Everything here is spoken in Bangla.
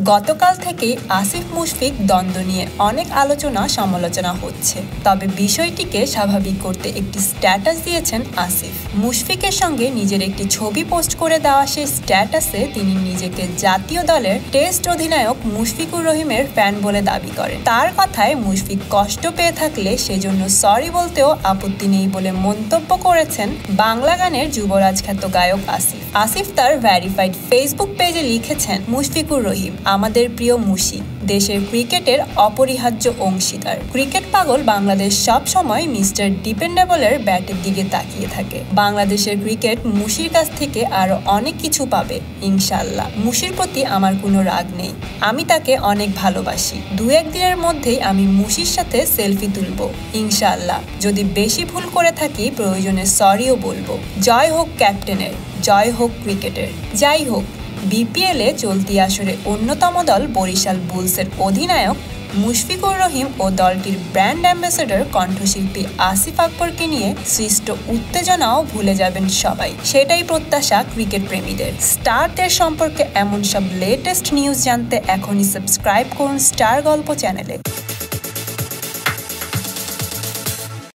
গতকাল থেকেই আসিফ মুশফিক দ্বন্দ্ব নিয়ে অনেক আলোচনা সমালোচনা হচ্ছে। তবে বিষয়টিকে স্বাভাবিক করতে একটি স্ট্যাটাস দিয়েছেন আসিফ। মুশফিকের সঙ্গে নিজের একটি ছবি পোস্ট করে দেওয়া সেই স্ট্যাটাসে তিনি নিজেকে জাতীয় দলের টেস্ট অধিনায়ক মুশফিকুর রহিমের ফ্যান বলে দাবি করেন। তার কথায় মুশফিক কষ্ট পেয়ে থাকলে সেজন্য সরি বলতেও আপত্তি নেই বলে মন্তব্য করেছেন বাংলা গানের যুবরাজ খ্যাত গায়ক আসিফ। আসিফ তার ভেরিফাইড ফেসবুক পেজে লিখেছেন, মুশফিকুর রহিম আমাদের প্রিয় মুশি, দেশের ক্রিকেটের অপরিহার্য অংশীদার। ক্রিকেট পাগল বাংলাদেশ সব সময় মিস্টার ডিপেন্ডেবলের ব্যাটের দিকে তাকিয়ে থাকে। বাংলাদেশের ক্রিকেট মুশির কাছ থেকে আরো অনেক কিছু পাবে ইনশাআল্লাহ। মুশির প্রতি আমার কোনো রাগ নেই, আমি তাকে অনেক ভালোবাসি। 2-1 দিনের মধ্যেই আমি মুশির সাথে সেলফি তুলবো ইনশাআল্লাহ। যদি বেশি ভুল করে থাকি প্রয়োজনে সরিও বলবো। জয় হোক ক্যাপ্টেনের, জয় হোক ক্রিকেটের। যাই হোক, বিপিএলে চলতি আসরে অন্যতম দল বরিশাল বুলসের অধিনায়ক মুশফিকুর রহিম ও দলটির ব্র্যান্ড অ্যাম্বাসেডর কণ্ঠশিল্পী আসিফ আকবরকে নিয়ে সৃষ্ট উত্তেজনাও ভুলে যাবেন সবাই। সেটাই প্রত্যাশা ক্রিকেট প্রেমীদের। স্টারদের সম্পর্কে এমন সব লেটেস্ট নিউজ জানতে এখনই সাবস্ক্রাইব করুন স্টার গল্প চ্যানেলে।